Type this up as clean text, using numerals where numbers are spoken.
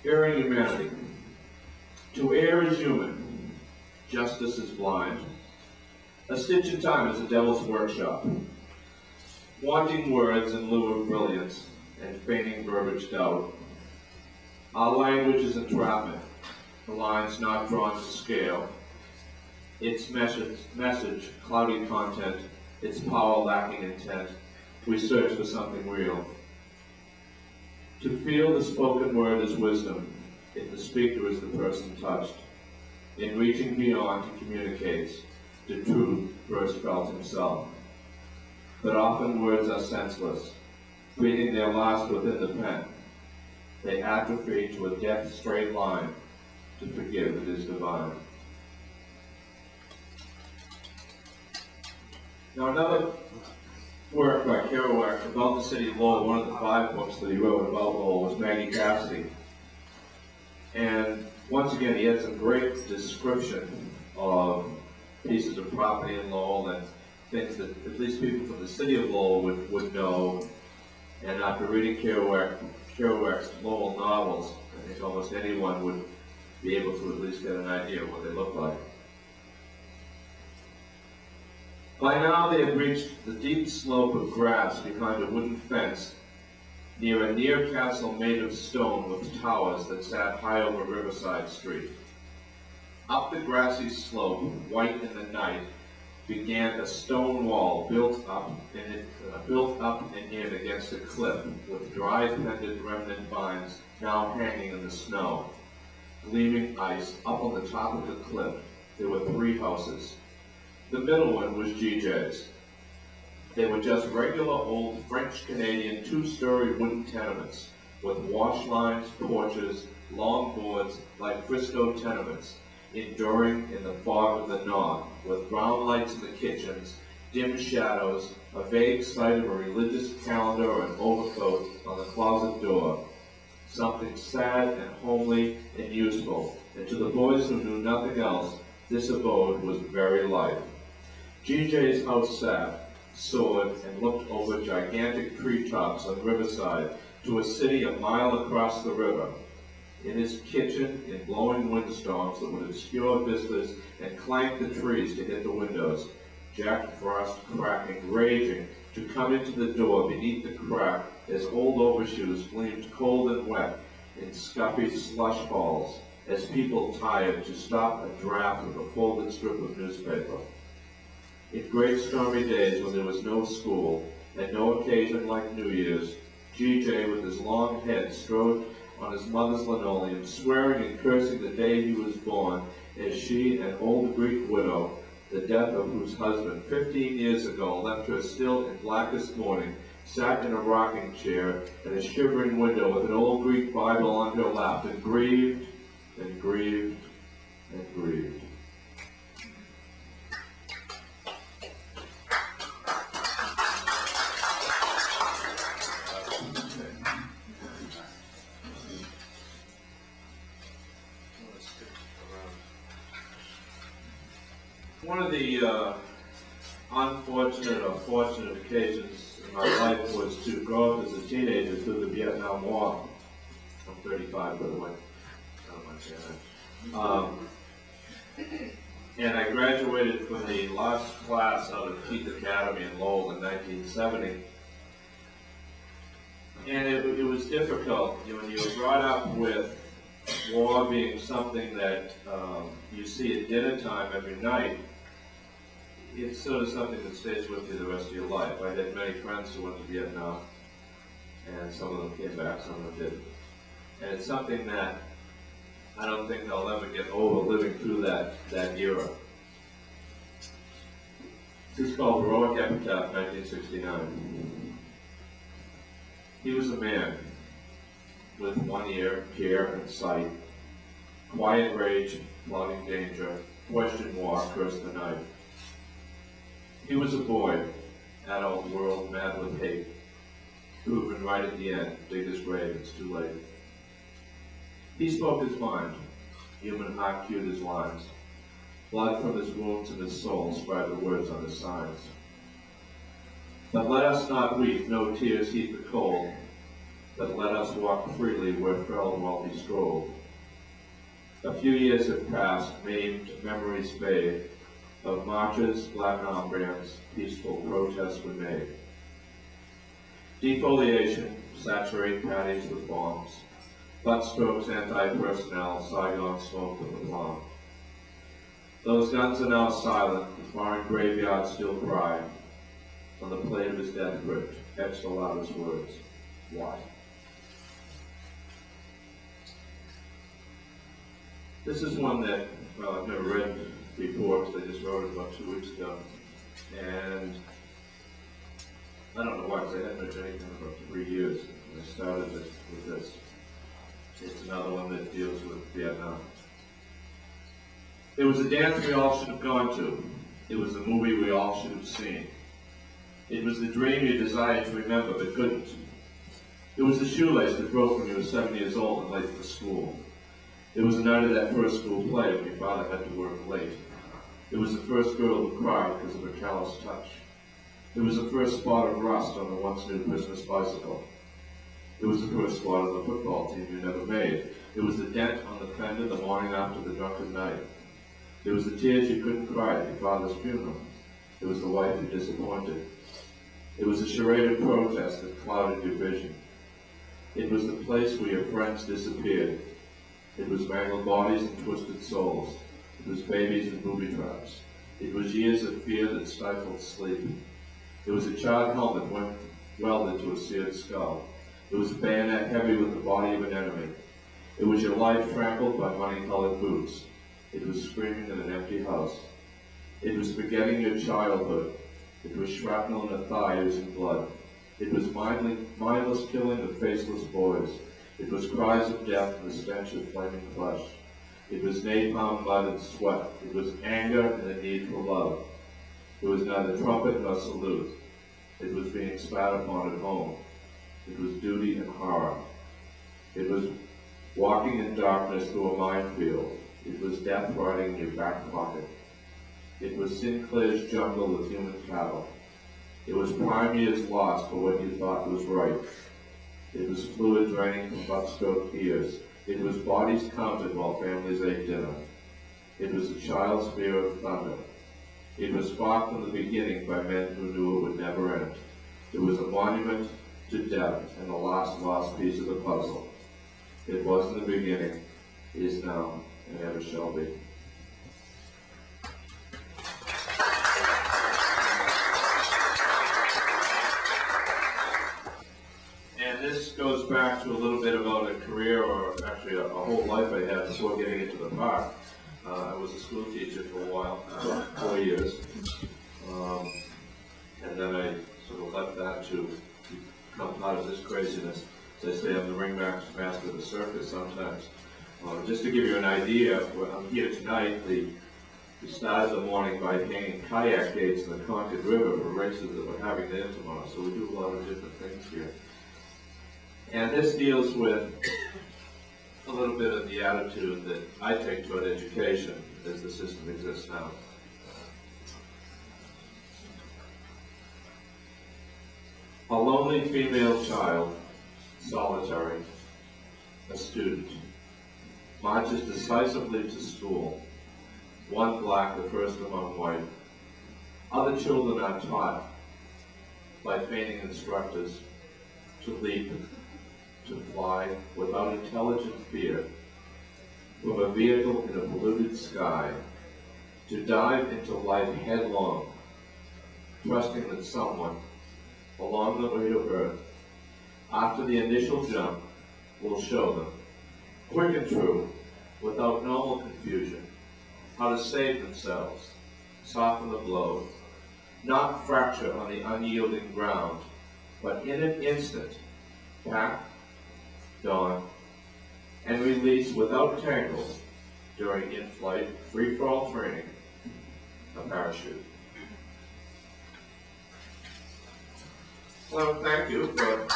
Erring humanity. To err is human, justice is blind. A stitch in time is the devil's workshop. Wanting words in lieu of brilliance, and feigning verbiage doubt. Our language is entrapment, the lines not drawn to scale. Its message, cloudy content, its power lacking intent. We search for something real. To feel the spoken word is wisdom, if the speaker is the person touched. In reaching beyond, he communicates the truth first felt himself. But often words are senseless, breathing their last within the pen. They atrophy to a death straight line. To forgive it is divine. Now another work by Kerouac about the city of Lowell, one of the 5 books that he wrote about Lowell, was Maggie Cassidy. And once again, he had some great description of pieces of property in Lowell and things that at least people from the city of Lowell would know. And after reading Kerouac's Lowell novels, I think almost anyone would be able to at least get an idea of what they look like. By now they had reached the deep slope of grass behind a wooden fence near a near castle made of stone with towers that sat high over Riverside Street. Up the grassy slope, white in the night, began a stone wall built up and in against a cliff, with dry pendant remnant vines now hanging in the snow. Gleaming ice up on the top of the cliff, there were 3 houses. The middle one was GJ's. They were just regular old French-Canadian 2-story wooden tenements with wash lines, porches, long boards like Frisco tenements, enduring in the fog of the north, with brown lights in the kitchens, dim shadows, a vague sight of a religious calendar and overcoat on the closet door. Something sad and homely and useful, and to the boys who knew nothing else, this abode was very life. GJ's house sat, soared, and looked over gigantic treetops on Riverside to a city a mile across the river. In his kitchen, in blowing windstorms that would obscure vistas and clank the trees to hit the windows, Jack Frost cracking, raging, to come into the door beneath the crack as old overshoes gleamed cold and wet in scuffy slush halls, as people tired to stop a draft of a folded strip of newspaper. In great stormy days when there was no school and no occasion like New Year's, GJ with his long head strode on his mother's linoleum, swearing and cursing the day he was born, as she, an old Greek widow, the death of whose husband 15 years ago left her still in blackest mourning, sat in a rocking chair at a shivering window with an old Greek Bible on her lap, and grieved and grieved and grieved. One of the unfortunate or fortunate occasions in my life was to grow up as a teenager through the Vietnam War. I'm 35, by the way. I don't mind saying that. And I graduated from the last class out of Keith Academy in Lowell in 1970. And it was difficult when you were brought up with war being something that you see at dinner time every night. It's sort of something that stays with you the rest of your life. I had many friends who went to Vietnam, and some of them came back, some of them didn't. And it's something that I don't think I'll ever get over, living through that era. This is called Heroic Epitaph, 1969. He was a man with one ear, care, and sight, quiet rage, loving danger, questioned war, cursed the night. He was a boy, adult world mad with hate, proven right at the end, dig his grave, it's too late. He spoke his mind, human heart cued his lines, blood from his wounds and his soul scribed the words on his signs. But let us not weep, no tears heap the cold, that let us walk freely where fell while he strove. A few years have passed, maimed memories fade, of marches, black armbands, peaceful protests we made. Defoliation, saturate patties with bombs, butt strokes, anti-personnel, Saigon smoke with the plum. Those guns are now silent, the foreign graveyard still cry. On the plate of his death grip, etched the loudest words, why? This is one that, well, I've never read before, because I just wrote it about 2 weeks ago. And I don't know why, because I hadn't read anything in about 3 years. And I started with this. It's another one that deals with Vietnam. It was a dance we all should have gone to. It was a movie we all should have seen. It was the dream you desired to remember but couldn't. It was the shoelace that broke when you were 7 years old and late for school. It was the night of that first school play when your father had to work late. It was the first girl who cried because of her callous touch. It was the first spot of rust on the once new Christmas bicycle. It was the first spot of the football team you never made. It was the dent on the fender the morning after the drunken night. It was the tears you couldn't cry at your father's funeral. It was the wife you disappointed. It was the charade of protest that clouded your vision. It was the place where your friends disappeared. It was mangled bodies and twisted souls. It was babies and booby traps. It was years of fear that stifled sleep. It was a charred helmet welded to a seared skull. It was a bayonet heavy with the body of an enemy. It was your life trampled by money-colored boots. It was screaming in an empty house. It was forgetting your childhood. It was shrapnel in a thigh oozing blood. It was mindless killing of faceless boys. It was cries of death and the stench of flaming flesh. It was napalm, mud, and sweat. It was anger and a need for love. It was neither trumpet nor salute. It was being spat upon at home. It was duty and horror. It was walking in darkness through a minefield. It was death riding in your back pocket. It was Sinclair's jungle with human cattle. It was prime years lost for what you thought was right. It was fluid draining from buckstroke ears. It was bodies counted while families ate dinner. It was a child's fear of thunder. It was fought from the beginning by men who knew it would never end. It was a monument to death and the last lost piece of the puzzle. It was in the beginning, is now, and ever shall be. And this goes back to a little bit about a career, or actually a whole life I had before getting into the park. I was a school teacher for a while, 4 years, and then I sort of left that to come out of this craziness. As I say, I'm the ringmaster of the circus sometimes. Just to give you an idea, I'm here tonight. We started the morning by hanging kayak gates in the Concord River for races that we're having there tomorrow. So we do a lot of different things here. And this deals with a little bit of the attitude that I take toward education as the system exists now. A lonely female child, solitary, a student, marches decisively to school, one black, the first among white. Other children are taught by feigning instructors to leap, to fly without intelligent fear from a vehicle in a polluted sky, to dive into life headlong, trusting that someone along the way to Earth, after the initial jump, will show them, quick and true, without normal confusion, how to save themselves, soften the blow, not fracture on the unyielding ground, but in an instant, pack, don, and release without tangles during in-flight free-for-all training, a parachute. Well, thank you for